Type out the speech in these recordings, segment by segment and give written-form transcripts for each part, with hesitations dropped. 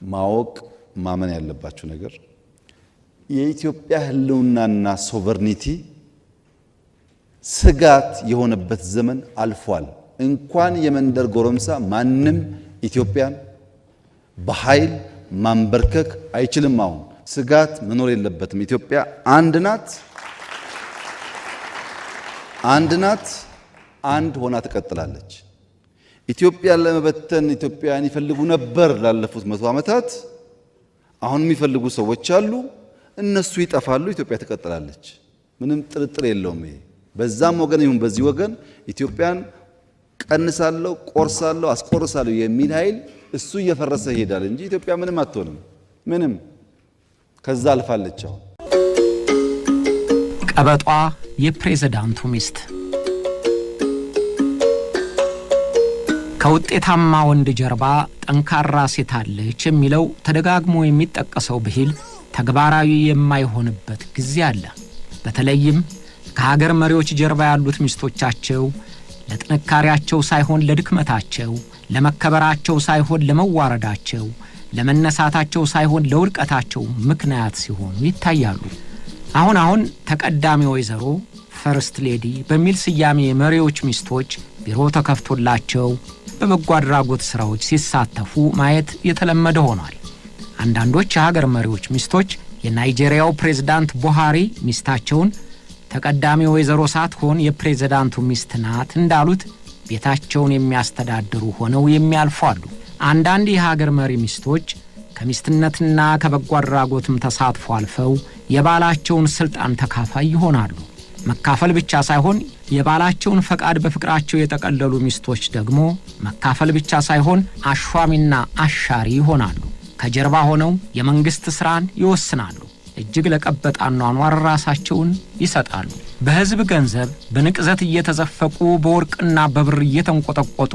ማወቅ ማመን ያለባችሁ ነገር የኢትዮጵያ ህልውናና ሶቨርኒቲ ስጋት የሆነበት ዘመን አልፏል። እንኳን የመንደር ጎረምሳ ማንም ኢትዮጵያን በኃይል ማንበርከክ አይችልም። አሁን ስጋት መኖር የለበትም። ኢትዮጵያ አንድ ናት፣ አንድ ሆና ትቀጥላለች። ኢትዮጵያን ለመበተን ኢትዮጵያን ይፈልጉ ነበር ላለፉት 100 ዓመታት። አሁን የሚፈልጉ ሰዎች አሉ፣ እነሱ ይጠፋሉ፣ ኢትዮጵያ ትቀጥላለች። ምንም ጥርጥር የለውም። ይሄ በዛም ወገን ይሁን በዚህ ወገን ኢትዮጵያን ቀንሳለሁ፣ ቆርሳለሁ፣ አስቆርሳለሁ የሚል ኃይል እሱ እየፈረሰ ይሄዳል እንጂ ኢትዮጵያ ምንም አትሆንም። ምንም ከዛ አልፋለች። አሁን ቀበጧ የፕሬዝዳንቱ ሚስት ከውጤታማ ወንድ ጀርባ ጠንካራ ሴት አለች የሚለው ተደጋግሞ የሚጠቀሰው ብሂል ተግባራዊ የማይሆንበት ጊዜ አለ። በተለይም ከሀገር መሪዎች ጀርባ ያሉት ሚስቶቻቸው ለጥንካሬያቸው ሳይሆን ለድክመታቸው፣ ለመከበራቸው ሳይሆን ለመዋረዳቸው፣ ለመነሳታቸው ሳይሆን ለውድቀታቸው ምክንያት ሲሆኑ ይታያሉ። አሁን ተቀዳሚ ወይዘሮ ፈርስት ሌዲ በሚል ስያሜ መሪዎች ሚስቶች ቢሮ ተከፍቶላቸው በበጎ አድራጎት ስራዎች ሲሳተፉ ማየት የተለመደ ሆኗል። አንዳንዶች የሀገር መሪዎች ሚስቶች የናይጄሪያው ፕሬዝዳንት ቡሃሪ ሚስታቸውን ተቀዳሚ ወይዘሮ ሳትሆን የፕሬዝዳንቱ ሚስት ናት እንዳሉት ቤታቸውን የሚያስተዳድሩ ሆነው የሚያልፉ አሉ። አንዳንድ የሀገር መሪ ሚስቶች ከሚስትነትና ከበጎ አድራጎትም ተሳትፎ አልፈው የባላቸውን ስልጣን ተካፋይ ይሆናሉ። መካፈል ብቻ ሳይሆን የባላቸውን ፈቃድ በፍቅራቸው የጠቀለሉ ሚስቶች ደግሞ መካፈል ብቻ ሳይሆን አሿሚና አሻሪ ይሆናሉ። ከጀርባ ሆነው የመንግስት ስራን ይወስናሉ። እጅግ ለቀበጣ አኗኗር ራሳቸውን ይሰጣሉ። በህዝብ ገንዘብ በንቅዘት እየተዘፈቁ በወርቅና በብር እየተንቆጠቆጡ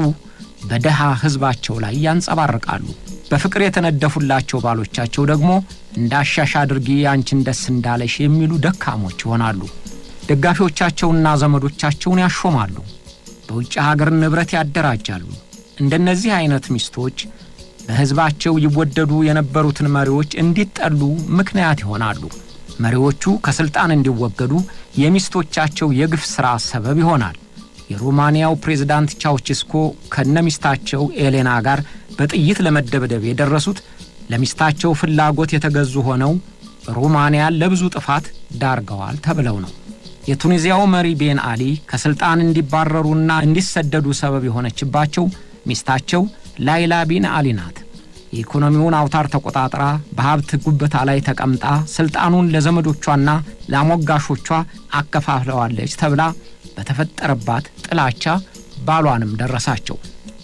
በደሃ ህዝባቸው ላይ ያንጸባርቃሉ። በፍቅር የተነደፉላቸው ባሎቻቸው ደግሞ እንዳሻሽ አድርጊ አንቺን ደስ እንዳለሽ የሚሉ ደካሞች ይሆናሉ። ደጋፊዎቻቸውና ዘመዶቻቸውን ያሾማሉ። በውጭ ሀገር ንብረት ያደራጃሉ። እንደነዚህ አይነት ሚስቶች በህዝባቸው ይወደዱ የነበሩትን መሪዎች እንዲጠሉ ምክንያት ይሆናሉ። መሪዎቹ ከስልጣን እንዲወገዱ የሚስቶቻቸው የግፍ ሥራ ሰበብ ይሆናል። የሮማኒያው ፕሬዝዳንት ቻውቼስኮ ከነሚስታቸው ኤሌና ጋር በጥይት ለመደብደብ የደረሱት ለሚስታቸው ፍላጎት የተገዙ ሆነው ሮማኒያን ለብዙ ጥፋት ዳርገዋል ተብለው ነው። የቱኒዚያው መሪ ቤን አሊ ከስልጣን እንዲባረሩና እንዲሰደዱ ሰበብ የሆነችባቸው ሚስታቸው ላይላ ቢን አሊ ናት። የኢኮኖሚውን አውታር ተቆጣጥራ በሀብት ጉበታ ላይ ተቀምጣ ስልጣኑን ለዘመዶቿና ለሞጋሾቿ አከፋፍለዋለች ተብላ በተፈጠረባት ጥላቻ ባሏንም ደረሳቸው።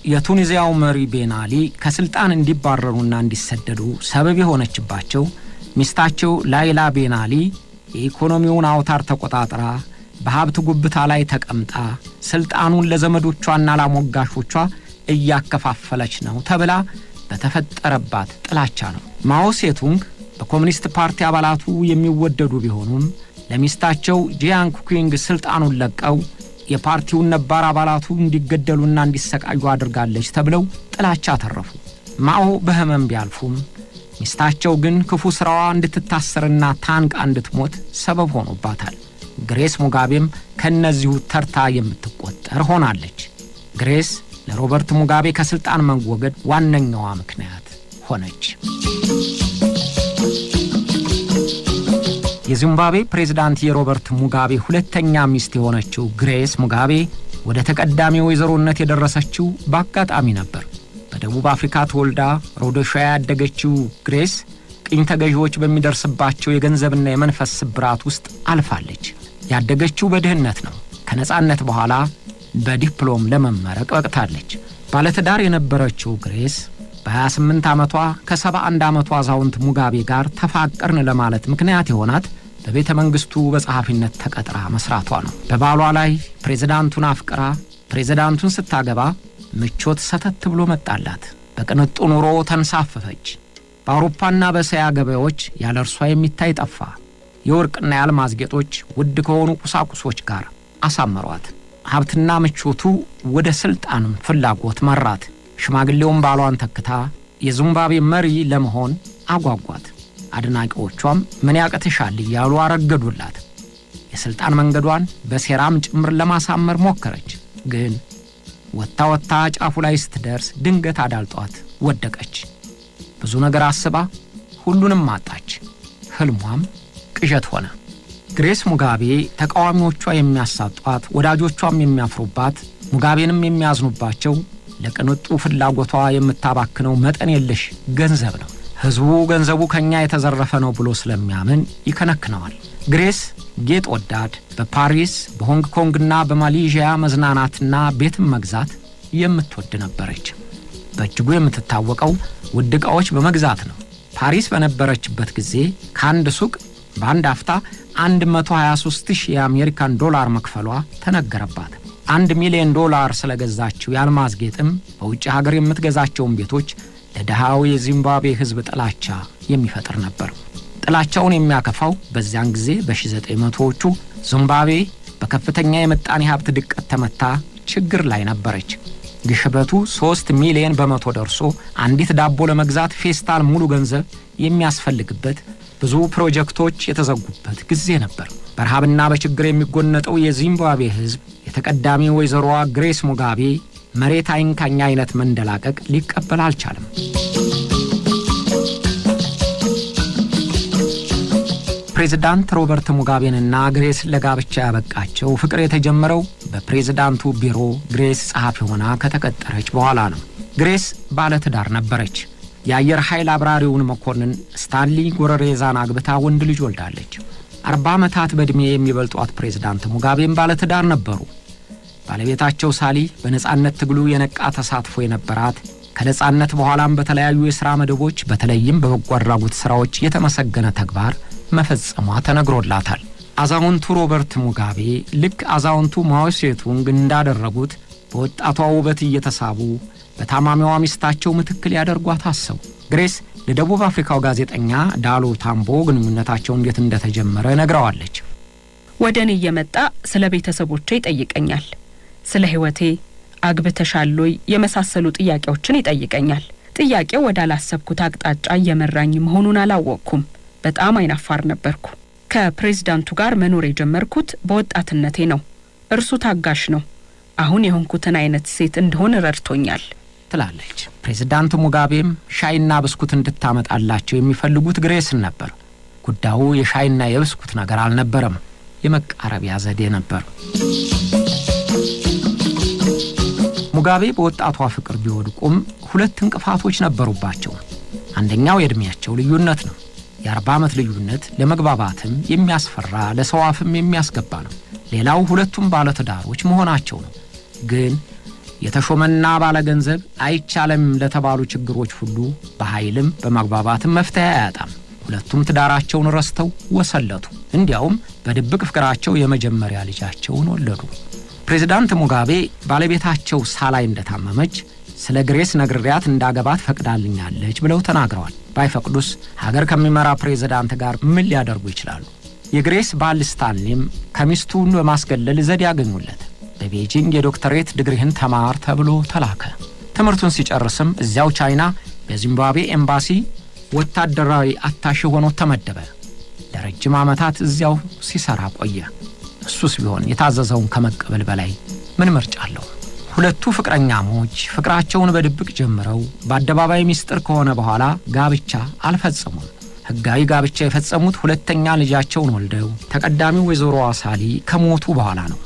የቱኒዚያው መሪ ቤን አሊ ከስልጣን እንዲባረሩና እንዲሰደዱ ሰበብ የሆነችባቸው ሚስታቸው ላይላ ቤን አሊ የኢኮኖሚውን አውታር ተቆጣጥራ በሀብት ጉበታ ላይ ተቀምጣ ስልጣኑን ለዘመዶቿና ለሞጋሾቿ እያከፋፈለች ነው ተብላ በተፈጠረባት ጥላቻ ነው። ማኦ ሴቱንግ በኮሙኒስት ፓርቲ አባላቱ የሚወደዱ ቢሆኑም ለሚስታቸው ጂያንግ ኩኪንግ ስልጣኑን ለቀው የፓርቲውን ነባር አባላቱ እንዲገደሉና እንዲሰቃዩ አድርጋለች ተብለው ጥላቻ ተረፉ። ማኦ በህመም ቢያልፉም ሚስታቸው ግን ክፉ ስራዋ እንድትታሰርና ታንቃ እንድትሞት ሰበብ ሆኖባታል። ግሬስ ሙጋቤም ከነዚሁ ተርታ የምትቆጠር ሆናለች። ግሬስ ለሮበርት ሙጋቤ ከስልጣን መወገድ ዋነኛዋ ምክንያት ሆነች። የዚምባብዌ ፕሬዝዳንት የሮበርት ሙጋቤ ሁለተኛ ሚስት የሆነችው ግሬስ ሙጋቤ ወደ ተቀዳሚ ወይዘሮነት የደረሰችው በአጋጣሚ ነበር። በደቡብ አፍሪካ ተወልዳ ሮዶሻያ ያደገችው ግሬስ ቅኝ ተገዢዎች በሚደርስባቸው የገንዘብና የመንፈስ ስብራት ውስጥ አልፋለች። ያደገችው በድህነት ነው። ከነጻነት በኋላ በዲፕሎም ለመመረቅ በቅታለች። ባለትዳር የነበረችው ግሬስ በ28 ዓመቷ ከ71 ዓመቷ አዛውንት ሙጋቤ ጋር ተፋቀርን ለማለት ምክንያት የሆናት በቤተ መንግስቱ በጸሐፊነት ተቀጥራ መስራቷ ነው። በባሏ ላይ ፕሬዝዳንቱን አፍቅራ ፕሬዝዳንቱን ስታገባ ምቾት ሰተት ብሎ መጣላት። በቅንጡ ኑሮ ተንሳፈፈች። በአውሮፓና በእስያ ገበያዎች ያለ እርሷ የሚታይ ጠፋ። የወርቅና የአልማዝ ጌጦች ውድ ከሆኑ ቁሳቁሶች ጋር አሳመሯት። ሀብትና ምቾቱ ወደ ስልጣንም ፍላጎት መራት። ሽማግሌውን ባሏን ተክታ የዚምባብዌ መሪ ለመሆን አጓጓት። አድናቂዎቿም ምን ያቅትሻል እያሉ አረገዱላት። የስልጣን መንገዷን በሴራም ጭምር ለማሳመር ሞከረች። ግን ወጣ ጫፉ ላይ ስትደርስ ድንገት አዳልጧት ወደቀች። ብዙ ነገር አስባ ሁሉንም አጣች። ህልሟም ቅዠት ሆነ። ግሬስ ሙጋቤ ተቃዋሚዎቿ የሚያሳጧት፣ ወዳጆቿም የሚያፍሩባት፣ ሙጋቤንም የሚያዝኑባቸው ለቅንጡ ፍላጎቷ የምታባክነው መጠን የለሽ ገንዘብ ነው። ህዝቡ ገንዘቡ ከኛ የተዘረፈ ነው ብሎ ስለሚያምን ይከነክነዋል። ግሬስ ጌጥ ወዳድ፣ በፓሪስ በሆንግ ኮንግና በማሌዥያ መዝናናትና ቤትም መግዛት የምትወድ ነበረች። በእጅጉ የምትታወቀው ውድ ዕቃዎች በመግዛት ነው። ፓሪስ በነበረችበት ጊዜ ከአንድ ሱቅ በአንድ አፍታ 123,000 የአሜሪካን ዶላር መክፈሏ ተነገረባት። $1 ሚሊዮን ስለገዛችው የአልማዝ ጌጥም በውጭ ሀገር የምትገዛቸውን ቤቶች ለድሃው የዚምባብዌ ህዝብ ጥላቻ የሚፈጥር ነበር። ጥላቻውን የሚያከፋው በዚያን ጊዜ በ1900ዎቹ ዚምባብዌ በከፍተኛ የምጣኔ ሀብት ድቀት ተመታ ችግር ላይ ነበረች። ግሽበቱ 3 ሚሊዮን በመቶ ደርሶ አንዲት ዳቦ ለመግዛት ፌስታል ሙሉ ገንዘብ የሚያስፈልግበት፣ ብዙ ፕሮጀክቶች የተዘጉበት ጊዜ ነበር። በረሃብና በችግር የሚጎነጠው የዚምባብዌ ህዝብ የተቀዳሚ ወይዘሮዋ ግሬስ ሙጋቤ መሬት አይንካኛ አይነት መንደላቀቅ ሊቀበል አልቻለም። ፕሬዝዳንት ሮበርት ሙጋቤንና ግሬስ ለጋብቻ ያበቃቸው ፍቅር የተጀመረው በፕሬዝዳንቱ ቢሮ ግሬስ ጸሐፊ ሆና ከተቀጠረች በኋላ ነው። ግሬስ ባለትዳር ነበረች። የአየር ኃይል አብራሪውን መኮንን ስታንሊ ጎረሬዛን አግብታ ወንድ ልጅ ወልዳለች። 40 ዓመታት በዕድሜ የሚበልጧት ፕሬዝዳንት ሙጋቤም ባለትዳር ነበሩ። ባለቤታቸው ሳሊ በነጻነት ትግሉ የነቃ ተሳትፎ የነበራት፣ ከነጻነት በኋላም በተለያዩ የሥራ መደቦች በተለይም በበጎ አድራጎት ሥራዎች የተመሰገነ ተግባር መፈጸሟ ተነግሮላታል። አዛውንቱ ሮበርት ሙጋቤ ልክ አዛውንቱ ማኦ ሴቱንግ እንዳደረጉት በወጣቷ ውበት እየተሳቡ በታማሚዋ ሚስታቸው ምትክል ያደርጓት አሰቡ። ግሬስ ለደቡብ አፍሪካው ጋዜጠኛ ዳሎ ታምቦ ግንኙነታቸው እንዴት እንደተጀመረ ነግረዋለች። ወደኔ እየመጣ ስለ ቤተሰቦቼ ይጠይቀኛል። ስለ ህይወቴ፣ አግብተሻሎይ የመሳሰሉ ጥያቄዎችን ይጠይቀኛል። ጥያቄው ወደ አላሰብኩት አቅጣጫ እየመራኝ መሆኑን አላወቅኩም። በጣም አይናፋር ነበርኩ። ከፕሬዝዳንቱ ጋር መኖር የጀመርኩት በወጣትነቴ ነው። እርሱ ታጋሽ ነው። አሁን የሆንኩትን አይነት ሴት እንደሆነ ረድቶኛል ትላለች። ፕሬዝዳንት ሙጋቤም ሻይና ብስኩት እንድታመጣላቸው የሚፈልጉት ግሬስን ነበር። ጉዳዩ የሻይና የብስኩት ነገር አልነበረም፣ የመቃረቢያ ዘዴ ነበር። ሙጋቤ በወጣቷ ፍቅር ቢወድቁም ሁለት እንቅፋቶች ነበሩባቸው። አንደኛው የእድሜያቸው ልዩነት ነው። የ40 ዓመት ልዩነት ለመግባባትም የሚያስፈራ ለሰው አፍም የሚያስገባ ነው። ሌላው ሁለቱም ባለትዳሮች መሆናቸው ነው። ግን የተሾመና ባለገንዘብ አይቻለም ለተባሉ ችግሮች ሁሉ በኃይልም በመግባባትም መፍትሄ አያጣም። ሁለቱም ትዳራቸውን ረስተው ወሰለቱ። እንዲያውም በድብቅ ፍቅራቸው የመጀመሪያ ልጃቸውን ወለዱ። ፕሬዝዳንት ሙጋቤ ባለቤታቸው ሳላይ እንደታመመች ስለ ግሬስ ነግሪያት እንዳገባት ፈቅዳልኛለች ብለው ተናግረዋል። ባይፈቅዱስ ሀገር ከሚመራ ፕሬዝዳንት ጋር ምን ሊያደርጉ ይችላሉ? የግሬስ ባል ስታንሊም ከሚስቱን በማስገለል ዘዴ ያገኙለት። በቤጂንግ የዶክተሬት ዲግሪህን ተማር ተብሎ ተላከ። ትምህርቱን ሲጨርስም እዚያው ቻይና በዚምባብዌ ኤምባሲ ወታደራዊ አታሼ ሆኖ ተመደበ። ለረጅም ዓመታት እዚያው ሲሰራ ቆየ። እሱስ ቢሆን የታዘዘውን ከመቀበል በላይ ምን ምርጫ አለው? ሁለቱ ፍቅረኛሞች ፍቅራቸውን በድብቅ ጀምረው በአደባባይ ሚስጥር ከሆነ በኋላ ጋብቻ አልፈጸሙም። ሕጋዊ ጋብቻ የፈጸሙት ሁለተኛ ልጃቸውን ወልደው ተቀዳሚው ወይዘሮ ሳሊ ከሞቱ በኋላ ነው።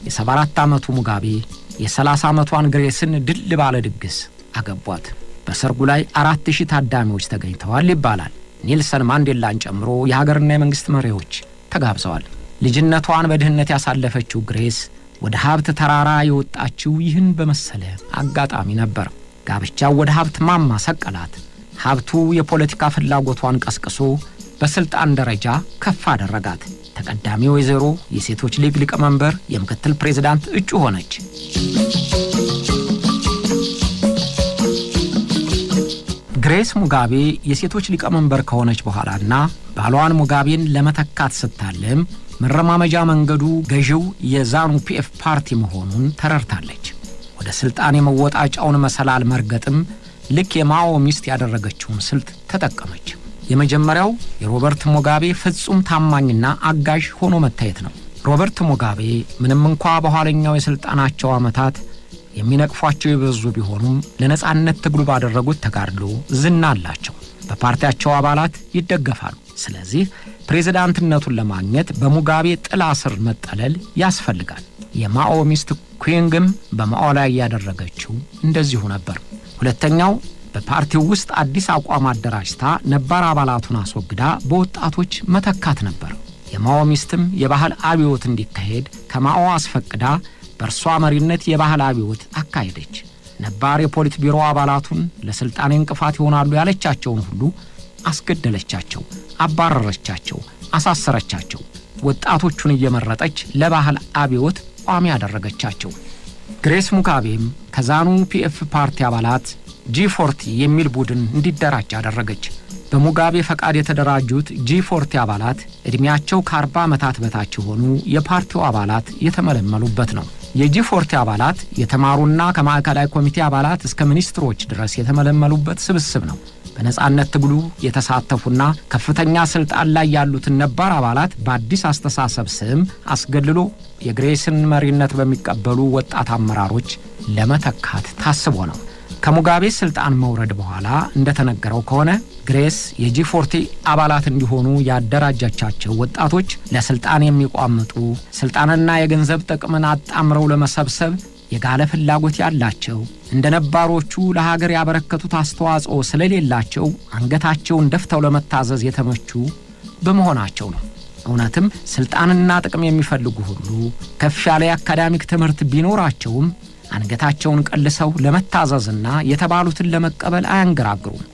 የ74 ዓመቱ ሙጋቤ የ30 ዓመቷን ግሬስን ድል ባለ ድግስ አገቧት። በሰርጉ ላይ 4000 ታዳሚዎች ተገኝተዋል ይባላል። ኔልሰን ማንዴላን ጨምሮ የሀገርና የመንግስት መሪዎች ተጋብዘዋል። ልጅነቷን በድህነት ያሳለፈችው ግሬስ ወደ ሀብት ተራራ የወጣችው ይህን በመሰለ አጋጣሚ ነበር። ጋብቻው ወደ ሀብት ማማ ሰቀላት። ሀብቱ የፖለቲካ ፍላጎቷን ቀስቅሶ በስልጣን ደረጃ ከፍ አደረጋት። ተቀዳሚ ወይዘሮ የሴቶች ሊግ ሊቀመንበር፣ የምክትል ፕሬዝዳንት እጩ ሆነች። ግሬስ ሙጋቤ የሴቶች ሊቀመንበር ከሆነች በኋላና ባሏን ሙጋቤን ለመተካት ስታለም መረማመጃ መንገዱ ገዢው የዛኑ ፒኤፍ ፓርቲ መሆኑን ተረድታለች። ወደ ስልጣን የመወጣጫውን መሰላል መርገጥም ልክ የማኦ ሚስት ያደረገችውን ስልት ተጠቀመች። የመጀመሪያው የሮበርት ሙጋቤ ፍጹም ታማኝና አጋዥ ሆኖ መታየት ነው። ሮበርት ሙጋቤ ምንም እንኳ በኋለኛው የስልጣናቸው ዓመታት የሚነቅፏቸው የበዙ ቢሆኑም ለነጻነት ትግሉ ባደረጉት ተጋድሎ ዝና አላቸው። በፓርቲያቸው አባላት ይደገፋሉ። ስለዚህ ፕሬዝዳንትነቱን ለማግኘት በሙጋቤ ጥላ ስር መጠለል ያስፈልጋል። የማኦ ሚስት ኩዊንግም በማኦ ላይ ያደረገችው እንደዚሁ ነበር። ሁለተኛው በፓርቲው ውስጥ አዲስ አቋም አደራጅታ ነባር አባላቱን አስወግዳ በወጣቶች መተካት ነበር። የማኦ ሚስትም የባህል አብዮት እንዲካሄድ ከማኦ አስፈቅዳ በእርሷ መሪነት የባህል አብዮት አካሄደች። ነባር የፖሊት ቢሮ አባላቱን ለስልጣኔ እንቅፋት ይሆናሉ ያለቻቸውን ሁሉ አስገደለቻቸው፣ አባረረቻቸው፣ አሳሰረቻቸው። ወጣቶቹን እየመረጠች ለባህል አብዮት ቋሚ ያደረገቻቸው። ግሬስ ሙጋቤም ከዛኑ ፒኤፍ ፓርቲ አባላት G40 የሚል ቡድን እንዲደራጅ አደረገች። በሙጋቤ ፈቃድ የተደራጁት G40 አባላት እድሜያቸው ከ40 ዓመታት በታች የሆኑ የፓርቲው አባላት የተመለመሉበት ነው። የጂ40 አባላት የተማሩና ከማዕከላዊ ኮሚቴ አባላት እስከ ሚኒስትሮች ድረስ የተመለመሉበት ስብስብ ነው። በነጻነት ትግሉ የተሳተፉና ከፍተኛ ስልጣን ላይ ያሉትን ነባር አባላት በአዲስ አስተሳሰብ ስም አስገልሎ የግሬስን መሪነት በሚቀበሉ ወጣት አመራሮች ለመተካት ታስቦ ነው። ከሙጋቤ ስልጣን መውረድ በኋላ እንደተነገረው ከሆነ ግሬስ የጂ40 አባላት እንዲሆኑ ያደራጃቻቸው ወጣቶች ለስልጣን የሚቋምጡ ስልጣንና የገንዘብ ጥቅምን አጣምረው ለመሰብሰብ የጋለ ፍላጎት ያላቸው እንደነባሮቹ ለሀገር ያበረከቱት አስተዋጽኦ ስለሌላቸው አንገታቸውን ደፍተው ለመታዘዝ የተመቹ በመሆናቸው ነው። እውነትም ስልጣንና ጥቅም የሚፈልጉ ሁሉ ከፍ ያለ አካዳሚክ ትምህርት ቢኖራቸውም አንገታቸውን ቀልሰው ለመታዘዝና የተባሉትን ለመቀበል አያንገራግሩም።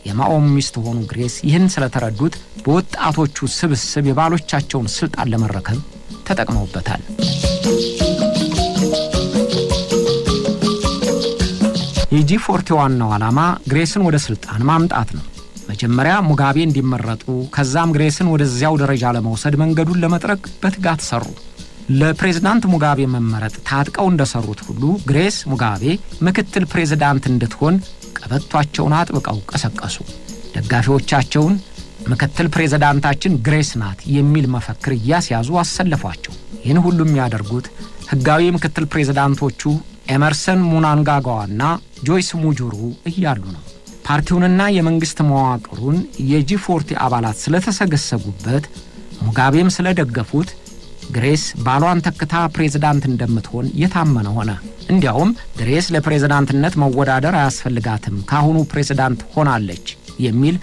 የማኦ ሚስት ሆኑ ግሬስ ይህን ስለተረዱት በወጣቶቹ ስብስብ የባሎቻቸውን ስልጣን ለመረከብ ተጠቅመውበታል። የጂ40 ዋናው ዓላማ ግሬስን ወደ ስልጣን ማምጣት ነው። መጀመሪያ ሙጋቤ እንዲመረጡ ከዛም ግሬስን ወደዚያው ደረጃ ለመውሰድ መንገዱን ለመጥረግ በትጋት ሰሩ። ለፕሬዝዳንት ሙጋቤ መመረጥ ታጥቀው እንደሰሩት ሁሉ ግሬስ ሙጋቤ ምክትል ፕሬዝዳንት እንድትሆን ቀበቷቸውን አጥብቀው ቀሰቀሱ። ደጋፊዎቻቸውን ምክትል ፕሬዝዳንታችን ግሬስ ናት የሚል መፈክር እያስያዙ አሰለፏቸው። ይህን ሁሉ የሚያደርጉት ህጋዊ ምክትል ፕሬዝዳንቶቹ ኤመርሰን ሙናንጋጓና ጆይስ ሙጁሩ እያሉ ነው። ፓርቲውንና የመንግስት መዋቅሩን የጂ40 አባላት ስለተሰገሰጉበት ሙጋቤም ስለደገፉት ግሬስ ባሏን ተክታ ፕሬዝዳንት እንደምትሆን የታመነ ሆነ። እንዲያውም ግሬስ ለፕሬዝዳንትነት መወዳደር አያስፈልጋትም፣ ካሁኑ ፕሬዝዳንት ሆናለች የሚል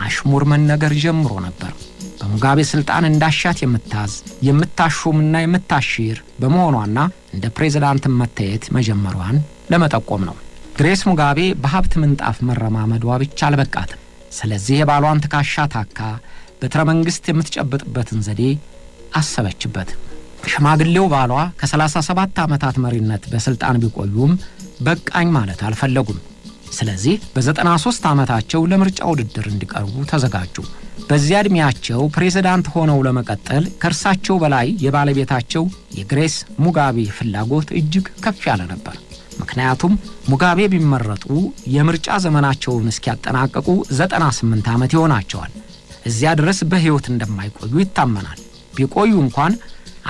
አሽሙር መነገር ጀምሮ ነበር። በሙጋቤ ስልጣን እንዳሻት የምታዝ የምታሹምና የምታሽር በመሆኗና እንደ ፕሬዝዳንት መታየት መጀመሯን ለመጠቆም ነው። ግሬስ ሙጋቤ በሀብት ምንጣፍ መረማመዷ ብቻ አልበቃትም። ስለዚህ የባሏን ትካሻ ታካ በትረ መንግስት የምትጨብጥበትን ዘዴ አሰበችበት። ሽማግሌው ባሏ ከ37 ዓመታት መሪነት በስልጣን ቢቆዩም በቃኝ ማለት አልፈለጉም። ስለዚህ በ93 ዓመታቸው ለምርጫ ውድድር እንዲቀርቡ ተዘጋጁ። በዚያ ዕድሜያቸው ፕሬዝዳንት ሆነው ለመቀጠል ከእርሳቸው በላይ የባለቤታቸው የግሬስ ሙጋቤ ፍላጎት እጅግ ከፍ ያለ ነበር። ምክንያቱም ሙጋቤ ቢመረጡ የምርጫ ዘመናቸውን እስኪያጠናቀቁ 98 ዓመት ይሆናቸዋል። እዚያ ድረስ በሕይወት እንደማይቆዩ ይታመናል። ቢቆዩ እንኳን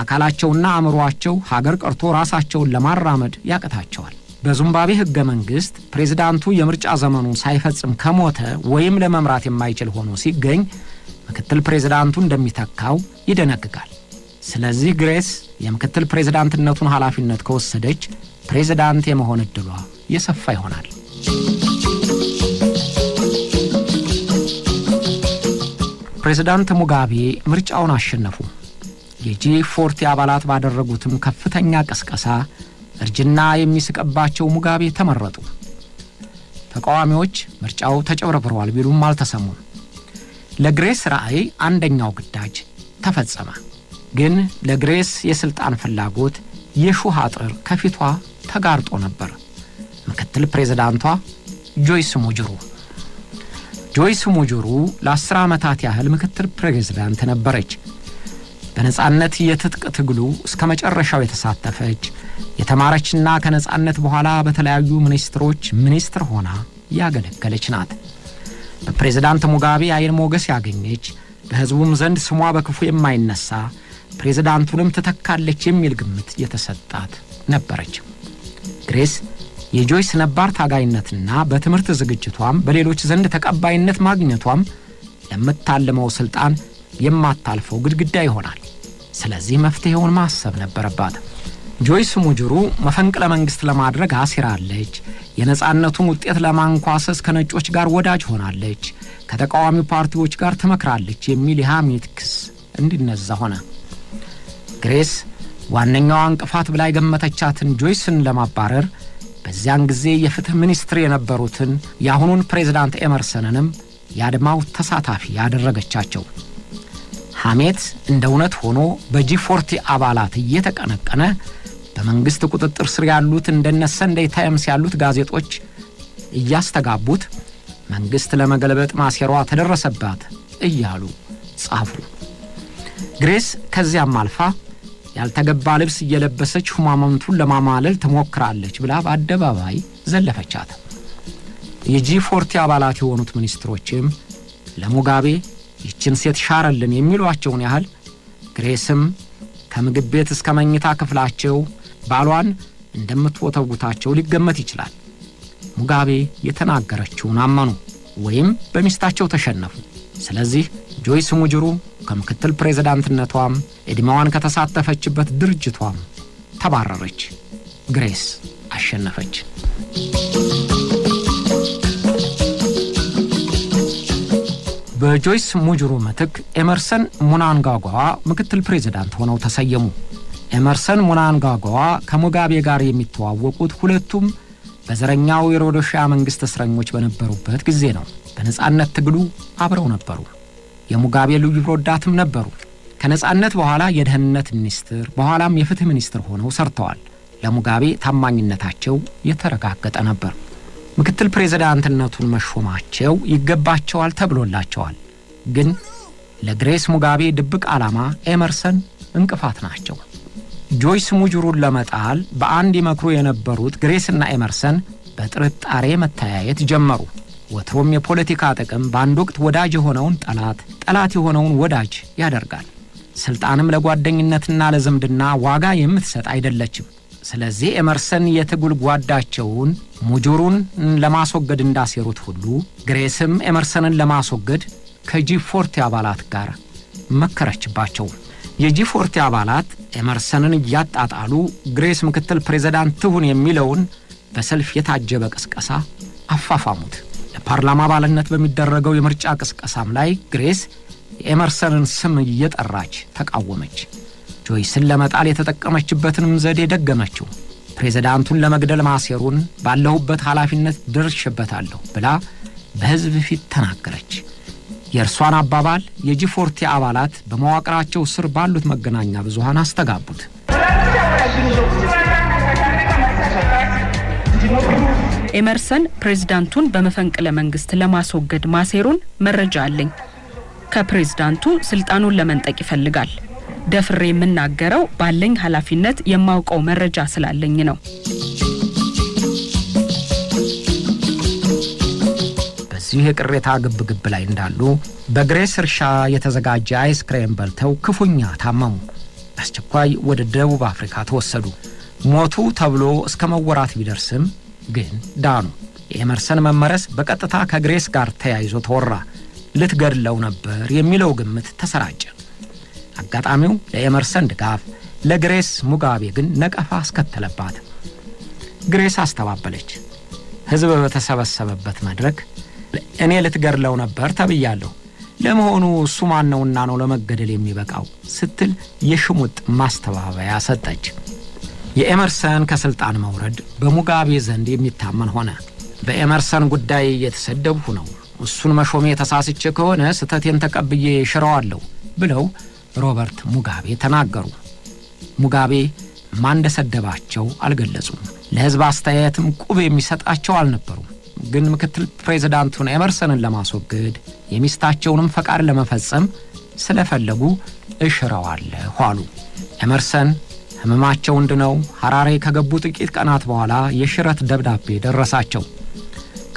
አካላቸውና አእምሮአቸው ሀገር ቀርቶ ራሳቸውን ለማራመድ ያቀታቸዋል። በዚምባብዌ ሕገ መንግሥት ፕሬዝዳንቱ የምርጫ ዘመኑን ሳይፈጽም ከሞተ ወይም ለመምራት የማይችል ሆኖ ሲገኝ ምክትል ፕሬዝዳንቱ እንደሚተካው ይደነግጋል። ስለዚህ ግሬስ የምክትል ፕሬዝዳንትነቱን ኃላፊነት ከወሰደች ፕሬዝዳንት የመሆን ዕድሏ የሰፋ ይሆናል። ፕሬዝዳንት ሙጋቤ ምርጫውን አሸነፉ። የጂ40 አባላት ባደረጉትም ከፍተኛ ቅስቀሳ እርጅና የሚስቀባቸው ሙጋቤ ተመረጡ። ተቃዋሚዎች ምርጫው ተጨበርብሯል ቢሉም አልተሰሙም። ለግሬስ ራዕይ አንደኛው ግዳጅ ተፈጸመ። ግን ለግሬስ የስልጣን ፍላጎት የሹህ አጥር ከፊቷ ተጋርጦ ነበር። ምክትል ፕሬዝዳንቷ ጆይስ ሙጁሩ ለ10 ዓመታት ያህል ምክትል ፕሬዝዳንት ነበረች። በነጻነት የትጥቅ ትግሉ እስከ መጨረሻው የተሳተፈች የተማረችና ከነጻነት በኋላ በተለያዩ ሚኒስትሮች ሚኒስትር ሆና ያገለገለች ናት። በፕሬዝዳንት ሙጋቤ አይን ሞገስ ያገኘች፣ በህዝቡም ዘንድ ስሟ በክፉ የማይነሳ ፕሬዝዳንቱንም ትተካለች የሚል ግምት የተሰጣት ነበረች። ግሬስ የጆይስ ነባር ታጋይነትና በትምህርት ዝግጅቷም በሌሎች ዘንድ ተቀባይነት ማግኘቷም ለምታልመው ስልጣን የማታልፈው ግድግዳ ይሆናል። ስለዚህ መፍትሄውን ማሰብ ነበረባት። ጆይስ ሙጅሩ መፈንቅለ መንግስት ለማድረግ አሲራለች። የነጻነቱን ውጤት ለማንኳሰስ ከነጮች ጋር ወዳጅ ሆናለች። ከተቃዋሚ ፓርቲዎች ጋር ትመክራለች የሚል የሐሜት ክስ እንዲነዛ ሆነ። ግሬስ ዋነኛዋ እንቅፋት ብላ የገመተቻትን ጆይስን ለማባረር በዚያን ጊዜ የፍትህ ሚኒስትር የነበሩትን የአሁኑን ፕሬዝዳንት ኤመርሰንንም ያድማው ተሳታፊ ያደረገቻቸው። ሐሜት እንደ እውነት ሆኖ በጂ40 አባላት እየተቀነቀነ በመንግስት ቁጥጥር ስር ያሉት እንደነ ሰንደይ ታይምስ ያሉት ጋዜጦች እያስተጋቡት መንግስት ለመገልበጥ ማሴሯ ተደረሰባት እያሉ ጻፉ። ግሬስ ከዚያም አልፋ ያልተገባ ልብስ እየለበሰች ሹማምንቱን ለማማለል ትሞክራለች ብላ በአደባባይ ዘለፈቻት። የጂ40 አባላት የሆኑት ሚኒስትሮችም ለሙጋቤ ይችን ሴት ሻረልን የሚሏቸውን ያህል ግሬስም ከምግብ ቤት እስከ መኝታ ክፍላቸው ባሏን እንደምትወተውታቸው ሊገመት ይችላል። ሙጋቤ የተናገረችውን አመኑ ወይም በሚስታቸው ተሸነፉ። ስለዚህ ጆይስ ሙጅሩ ከምክትል ፕሬዝዳንትነቷም እድሜዋን ከተሳተፈችበት ድርጅቷም ተባረረች። ግሬስ አሸነፈች። በጆይስ ሙጅሩ ምትክ ኤመርሰን ሙናንጋጓ ምክትል ፕሬዝዳንት ሆነው ተሰየሙ። ኤመርሰን ሙናንጋጓ ከሙጋቤ ጋር የሚተዋወቁት ሁለቱም በዘረኛው የሮዶሺያ መንግስት እስረኞች በነበሩበት ጊዜ ነው። በነጻነት ትግሉ አብረው ነበሩ። የሙጋቤ ልዩ ረዳትም ነበሩ። ከነጻነት በኋላ የደህንነት ሚኒስትር በኋላም የፍትህ ሚኒስትር ሆነው ሰርተዋል። ለሙጋቤ ታማኝነታቸው የተረጋገጠ ነበር። ምክትል ፕሬዝዳንትነቱን መሾማቸው ይገባቸዋል ተብሎላቸዋል። ግን ለግሬስ ሙጋቤ ድብቅ ዓላማ ኤመርሰን እንቅፋት ናቸው። ጆይስ ሙጅሩን ለመጣል በአንድ ይመክሩ የነበሩት ግሬስና ኤመርሰን በጥርጣሬ መተያየት ጀመሩ። ወትሮም የፖለቲካ ጥቅም በአንድ ወቅት ወዳጅ የሆነውን ጠላት የሆነውን ወዳጅ ያደርጋል። ስልጣንም ለጓደኝነትና ለዝምድና ዋጋ የምትሰጥ አይደለችም። ስለዚህ ኤመርሰን የትግል ጓዳቸውን ሙጅሩን ለማስወገድ እንዳሴሩት ሁሉ ግሬስም ኤመርሰንን ለማስወገድ ከጂ40 አባላት ጋር መከረችባቸው። የጂ40 አባላት ኤመርሰንን እያጣጣሉ ግሬስ ምክትል ፕሬዝዳንት ትሁን የሚለውን በሰልፍ የታጀበ ቅስቀሳ አፋፋሙት። ለፓርላማ አባልነት በሚደረገው የምርጫ ቅስቀሳም ላይ ግሬስ የኤመርሰንን ስም እየጠራች ተቃወመች። ጆይስን ለመጣል የተጠቀመችበትንም ዘዴ ደገመችው። ፕሬዝዳንቱን ለመግደል ማሴሩን ባለሁበት ኃላፊነት ደርሼበታለሁ ብላ በህዝብ ፊት ተናገረች። የእርሷን አባባል የጂ40 አባላት በመዋቅራቸው ስር ባሉት መገናኛ ብዙሃን አስተጋቡት። ኤመርሰን ፕሬዝዳንቱን በመፈንቅለ መንግስት ለማስወገድ ማሴሩን መረጃ አለኝ። ከፕሬዝዳንቱ ስልጣኑን ለመንጠቅ ይፈልጋል። ደፍሬ የምናገረው ባለኝ ኃላፊነት የማውቀው መረጃ ስላለኝ ነው። በዚህ የቅሬታ ግብግብ ላይ እንዳሉ በግሬስ እርሻ የተዘጋጀ አይስክሬም በልተው ክፉኛ ታመሙ። አስቸኳይ ወደ ደቡብ አፍሪካ ተወሰዱ። ሞቱ ተብሎ እስከ መወራት ቢደርስም ግን ዳኑ። የኤመርሰን መመረስ በቀጥታ ከግሬስ ጋር ተያይዞ ተወራ። ልትገድለው ነበር የሚለው ግምት ተሰራጨ። አጋጣሚው ለኤመርሰን ድጋፍ፣ ለግሬስ ሙጋቤ ግን ነቀፋ አስከተለባት። ግሬስ አስተባበለች። ህዝብ በተሰበሰበበት መድረክ እኔ ልትገድለው ነበር ተብያለሁ፣ ለመሆኑ እሱ ማነውና ነው ለመገደል የሚበቃው ስትል የሽሙጥ ማስተባበያ ሰጠች። የኤመርሰን ከስልጣን መውረድ በሙጋቤ ዘንድ የሚታመን ሆነ። በኤመርሰን ጉዳይ እየተሰደብሁ ነው፣ እሱን መሾሜ ተሳስቼ ከሆነ ስተቴን ተቀብዬ ሽረዋለሁ ብለው ሮበርት ሙጋቤ ተናገሩ። ሙጋቤ ማን እንደሰደባቸው አልገለጹም። ለህዝብ አስተያየትም ቁብ የሚሰጣቸው አልነበሩም። ግን ምክትል ፕሬዝዳንቱን ኤመርሰንን ለማስወገድ የሚስታቸውንም ፈቃድ ለመፈጸም ስለፈለጉ እሽረዋለሁ አሉ። ኤመርሰን ህመማቸው እንድነው ሐራሬ ከገቡ ጥቂት ቀናት በኋላ የሽረት ደብዳቤ ደረሳቸው።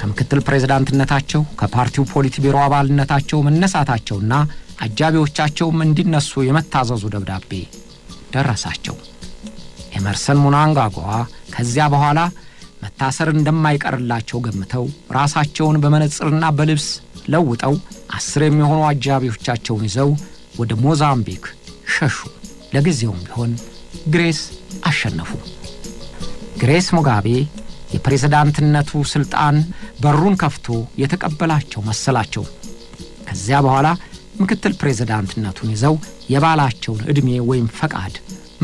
ከምክትል ፕሬዝዳንትነታቸው ከፓርቲው ፖሊት ቢሮ አባልነታቸው መነሳታቸውና አጃቢዎቻቸውም እንዲነሱ የመታዘዙ ደብዳቤ ደረሳቸው። ኤመርሰን ሙናንጋጓ ከዚያ በኋላ መታሰር እንደማይቀርላቸው ገምተው ራሳቸውን በመነጽርና በልብስ ለውጠው 10 የሚሆኑ አጃቢዎቻቸውን ይዘው ወደ ሞዛምቢክ ሸሹ። ለጊዜውም ቢሆን ግሬስ አሸነፉ። ግሬስ ሙጋቤ የፕሬዝዳንትነቱ ስልጣን በሩን ከፍቶ የተቀበላቸው መሰላቸው። ከዚያ በኋላ ምክትል ፕሬዝዳንትነቱን ይዘው የባላቸውን ዕድሜ ወይም ፈቃድ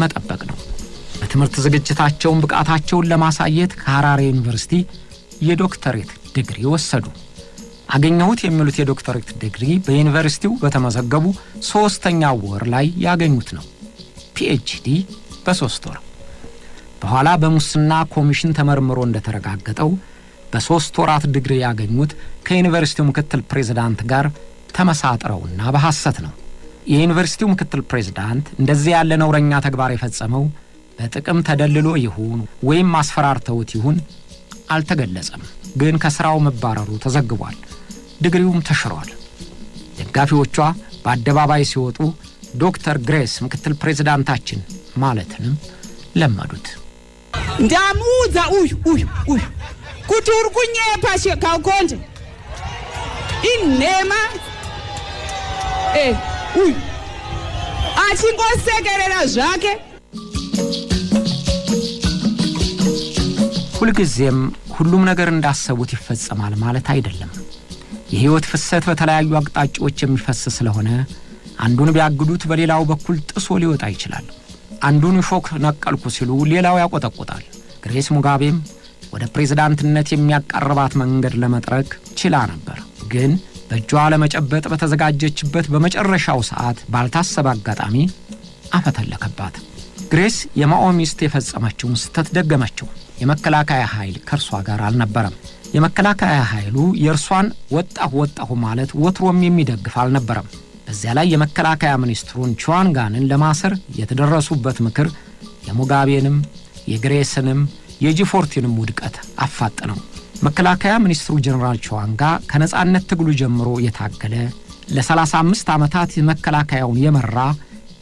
መጠበቅ ነው። በትምህርት ዝግጅታቸውን ብቃታቸውን ለማሳየት ከሐራሬ ዩኒቨርሲቲ የዶክተሬት ዲግሪ ወሰዱ። አገኘሁት የሚሉት የዶክተሬት ዲግሪ በዩኒቨርሲቲው በተመዘገቡ 3ኛው ወር ላይ ያገኙት ነው። ፒኤችዲ በ3 ወር። በኋላ በሙስና ኮሚሽን ተመርምሮ እንደተረጋገጠው በ3 ወራት ዲግሪ ያገኙት ከዩኒቨርሲቲው ምክትል ፕሬዝዳንት ጋር ተመሳጥረውና በሐሰት ነው። የዩኒቨርሲቲው ምክትል ፕሬዝዳንት እንደዚህ ያለ ነውረኛ ተግባር የፈጸመው በጥቅም ተደልሎ ይሁን ወይም ማስፈራርተውት ይሁን አልተገለጸም። ግን ከስራው መባረሩ ተዘግቧል። ዲግሪውም ተሽሯል። ደጋፊዎቿ በአደባባይ ሲወጡ ዶክተር ግሬስ ምክትል ፕሬዝዳንታችን ማለትንም ለመዱት። እንዳሙዛ ኩቱርኩኝ ፓሽ ካውኮንት ኢኔማ አቺንጎሰገረና ዣኬ ሁልጊዜም ሁሉም ነገር እንዳሰቡት ይፈጸማል ማለት አይደለም። የህይወት ፍሰት በተለያዩ አቅጣጫዎች የሚፈስ ስለሆነ አንዱን ቢያግዱት በሌላው በኩል ጥሶ ሊወጣ ይችላል። አንዱን ሾክ ነቀልኩ ሲሉ ሌላው ያቆጠቁጣል። ግሬስ ሙጋቤም ወደ ፕሬዝዳንትነት የሚያቀርባት መንገድ ለመጥረግ ችላ ነበር። ግን በእጇ ለመጨበጥ በተዘጋጀችበት በመጨረሻው ሰዓት ባልታሰበ አጋጣሚ አፈተለከባት። ግሬስ የማኦ ሚስት የፈጸመችውን ስህተት ደገመችው። የመከላከያ ኃይል ከእርሷ ጋር አልነበረም። የመከላከያ ኃይሉ የእርሷን ወጣሁ ማለት ወትሮም የሚደግፍ አልነበረም። በዚያ ላይ የመከላከያ ሚኒስትሩን ቹዋንጋንን ለማሰር የተደረሱበት ምክር የሙጋቤንም የግሬስንም የጂ40ንም ውድቀት አፋጠነው። መከላከያ ሚኒስትሩ ጀነራል ቹዋንጋ ከነጻነት ትግሉ ጀምሮ የታገለ ለ35 ዓመታት መከላከያውን የመራ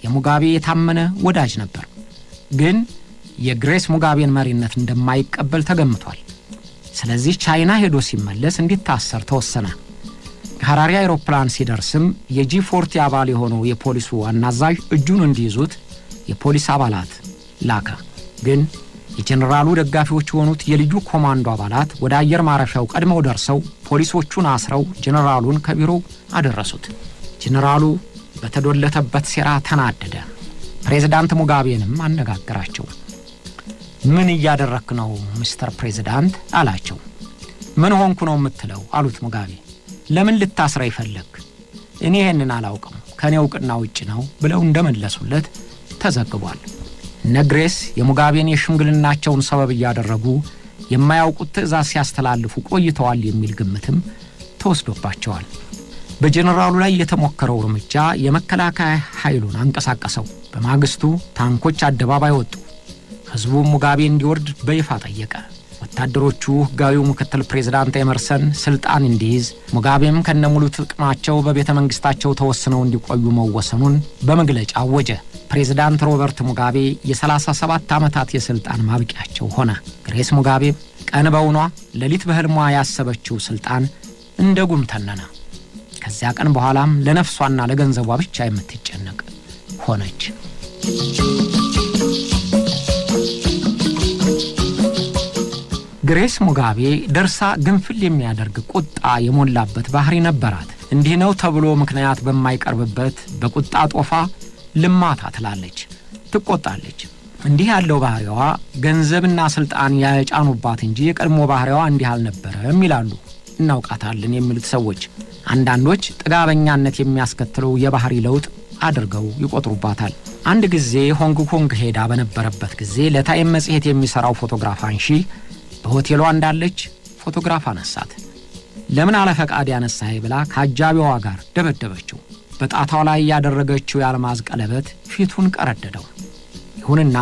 የሙጋቤ የታመነ ወዳጅ ነበር። ግን የግሬስ ሙጋቤን መሪነት እንደማይቀበል ተገምቷል። ስለዚህ ቻይና ሄዶ ሲመለስ እንዲታሰር ተወሰነ። ሐራሪ አይሮፕላን ሲደርስም የጂ40 አባል የሆነው የፖሊሱ ዋና አዛዥ እጁን እንዲይዙት የፖሊስ አባላት ላከ። ግን የጀነራሉ ደጋፊዎች የሆኑት የልዩ ኮማንዶ አባላት ወደ አየር ማረፊያው ቀድመው ደርሰው ፖሊሶቹን አስረው ጀነራሉን ከቢሮው አደረሱት። ጀነራሉ በተዶለተበት ሴራ ተናደደ። ፕሬዝዳንት ሙጋቤንም አነጋገራቸው። ምን እያደረክ ነው ሚስተር ፕሬዝዳንት አላቸው። ምን ሆንኩ ነው የምትለው አሉት ሙጋቤ። ለምን ልታስረይ ፈለክ? እኔ ይሄንን አላውቅም፣ ከኔ ዕውቅና ውጭ ነው ብለው እንደመለሱለት ተዘግቧል። ነግሬስ የሙጋቤን የሽምግልናቸውን ሰበብ ያደረጉ የማያውቁት ትዕዛዝ ሲያስተላልፉ ቆይተዋል የሚል ግምትም ተወስዶባቸዋል። በጀነራሉ ላይ የተሞከረው እርምጃ የመከላከያ ኃይሉን አንቀሳቀሰው። በማግስቱ ታንኮች አደባባይ ወጡ። ህዝቡ ሙጋቤ እንዲወርድ በይፋ ጠየቀ። ወታደሮቹ ህጋዊው ምክትል ፕሬዝዳንት ኤመርሰን ስልጣን እንዲይዝ ሙጋቤም ከነሙሉ ጥቅማቸው በቤተ መንግስታቸው ተወስነው እንዲቆዩ መወሰኑን በመግለጫ አወጀ። ፕሬዝዳንት ሮበርት ሙጋቤ የ37 ዓመታት የስልጣን ማብቂያቸው ሆነ። ግሬስ ሙጋቤ ቀን በውኗ ሌሊት በህልሟ ያሰበችው ስልጣን እንደ ጉም ተነነ። ከዚያ ቀን በኋላም ለነፍሷና ለገንዘቧ ብቻ የምትጨነቅ ሆነች። ግሬስ ሙጋቤ ደርሳ ግንፍል የሚያደርግ ቁጣ የሞላበት ባህሪ ነበራት። እንዲህ ነው ተብሎ ምክንያት በማይቀርብበት በቁጣ ጦፋ ልማታ ትላለች፣ ትቆጣለች። እንዲህ ያለው ባህሪዋ ገንዘብና ስልጣን ያጫኑባት እንጂ የቀድሞ ባህሪዋ እንዲህ አልነበረም ይላሉ እናውቃታለን የሚሉት ሰዎች። አንዳንዶች ጥጋበኛነት የሚያስከትለው የባህሪ ለውጥ አድርገው ይቆጥሩባታል። አንድ ጊዜ ሆንግ ኮንግ ሄዳ በነበረበት ጊዜ ለታይም መጽሔት የሚሰራው ፎቶግራፍ አንሺ በሆቴሏ እንዳለች ፎቶግራፍ አነሳት። ለምን አለፈቃድ ያነሳይ ብላ ከአጃቢዋ ጋር ደበደበችው። በጣታው ላይ ያደረገችው የአልማዝ ቀለበት ፊቱን ቀረደደው። ይሁንና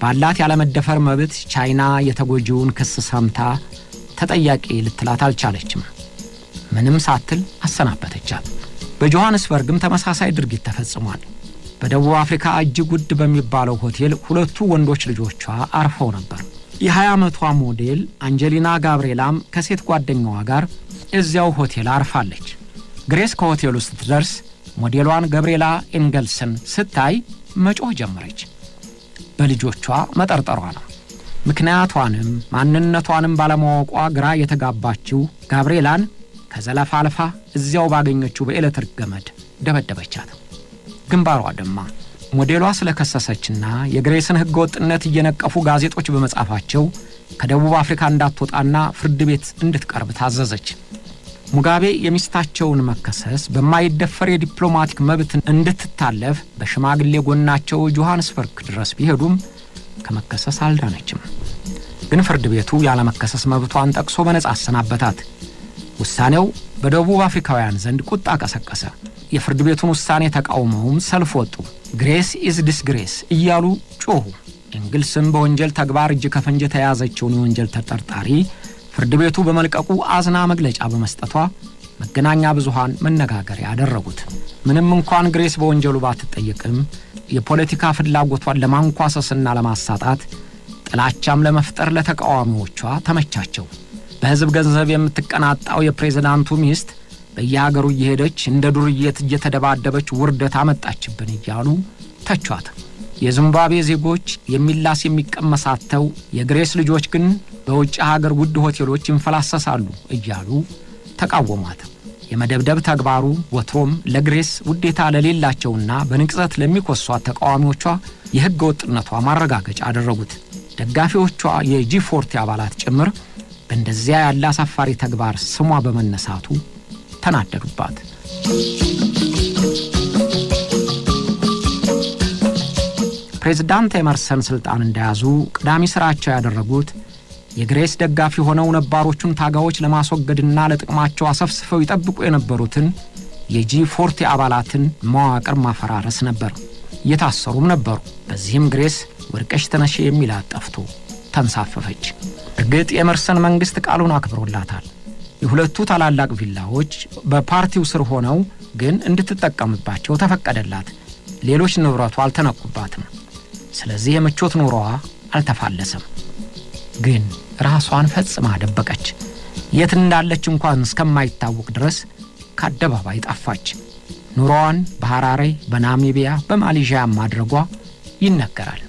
ባላት ያለመደፈር መብት ቻይና የተጎጂውን ክስ ሰምታ ተጠያቂ ልትላት አልቻለችም። ምንም ሳትል አሰናበተቻት። በጆሃንስበርግም ተመሳሳይ ድርጊት ተፈጽሟል። በደቡብ አፍሪካ እጅግ ውድ በሚባለው ሆቴል ሁለቱ ወንዶች ልጆቿ አርፈው ነበር። የ20 ዓመቷ ሞዴል አንጀሊና ጋብርኤላም ከሴት ጓደኛዋ ጋር እዚያው ሆቴል አርፋለች። ግሬስ ከሆቴሉ ስትደርስ ሞዴሏን ጋብርኤላ ኤንገልሰን ስታይ መጮህ ጀመረች። በልጆቿ መጠርጠሯ ነው። ምክንያቷንም ማንነቷንም ባለማወቋ ግራ የተጋባችው ጋብርኤላን ከዘለፋ አልፋ እዚያው ባገኘችው በኤሌክትሪክ ገመድ ደበደበቻት። ግንባሯ ደማ። ሞዴሏ ስለከሰሰችና የግሬስን ህገወጥነት እየነቀፉ ጋዜጦች በመጻፋቸው ከደቡብ አፍሪካ እንዳትወጣና ፍርድ ቤት እንድትቀርብ ታዘዘች። ሙጋቤ የሚስታቸውን መከሰስ በማይደፈር የዲፕሎማቲክ መብት እንድትታለፍ በሽማግሌ ጎናቸው ጆሃንስበርግ ድረስ ቢሄዱም ከመከሰስ አልዳነችም። ግን ፍርድ ቤቱ ያለመከሰስ መብቷን ጠቅሶ በነጻ አሰናበታት። ውሳኔው በደቡብ አፍሪካውያን ዘንድ ቁጣ ቀሰቀሰ። የፍርድ ቤቱን ውሳኔ ተቃውመውም ሰልፍ ወጡ። ግሬስ ኢዝ ዲስግሬስ እያሉ ጮሁ። እንግሊዝም በወንጀል ተግባር እጅ ከፈንጅ ተያዘችውን የወንጀል ተጠርጣሪ ፍርድ ቤቱ በመልቀቁ አዝና መግለጫ በመስጠቷ መገናኛ ብዙሃን መነጋገሪያ ያደረጉት። ምንም እንኳን ግሬስ በወንጀሉ ባትጠየቅም የፖለቲካ ፍላጎቷን ለማንኳሰስና ለማሳጣት ጥላቻም ለመፍጠር ለተቃዋሚዎቿ ተመቻቸው። በህዝብ ገንዘብ የምትቀናጣው የፕሬዝዳንቱ ሚስት በየሀገሩ እየሄደች እንደ ዱርዬት እየተደባደበች ውርደት አመጣችብን እያሉ ተቿት። የዚምባብዌ ዜጎች የሚላስ የሚቀመሳተው የግሬስ ልጆች ግን በውጭ ሀገር ውድ ሆቴሎች ይንፈላሰሳሉ እያሉ ተቃወሟት። የመደብደብ ተግባሩ ወትሮም ለግሬስ ውዴታ ለሌላቸውና በንቅዘት ለሚኮሷት ተቃዋሚዎቿ የህገ ወጥነቷ ማረጋገጫ አደረጉት። ደጋፊዎቿ የጂ40 አባላት ጭምር በእንደዚያ ያለ አሳፋሪ ተግባር ስሟ በመነሳቱ ተናደዱባት። ፕሬዝዳንት ኤመርሰን ስልጣን እንደያዙ ቀዳሚ ስራቸው ያደረጉት የግሬስ ደጋፊ ሆነው ነባሮቹን ታጋዮች ለማስወገድና ለጥቅማቸው አሰፍስፈው ይጠብቁ የነበሩትን የጂ40 አባላትን መዋቅር ማፈራረስ ነበር። እየታሰሩም ነበሩ። በዚህም ግሬስ ወርቀሽ ተነሽ የሚላት ጠፍቶ ተንሳፈፈች። እርግጥ የኤመርሰን መንግስት ቃሉን አክብሮላታል። የሁለቱ ታላላቅ ቪላዎች በፓርቲው ስር ሆነው ግን እንድትጠቀምባቸው ተፈቀደላት። ሌሎች ንብረቷ አልተነኩባትም። ስለዚህ የምቾት ኑሮዋ አልተፋለሰም። ግን ራሷን ፈጽማ ደበቀች። የት እንዳለች እንኳን እስከማይታወቅ ድረስ ከአደባባይ ጠፋች። ኑሮዋን በሐራሬ፣ በናሚቢያ፣ በማሌዥያ ማድረጓ ይነገራል።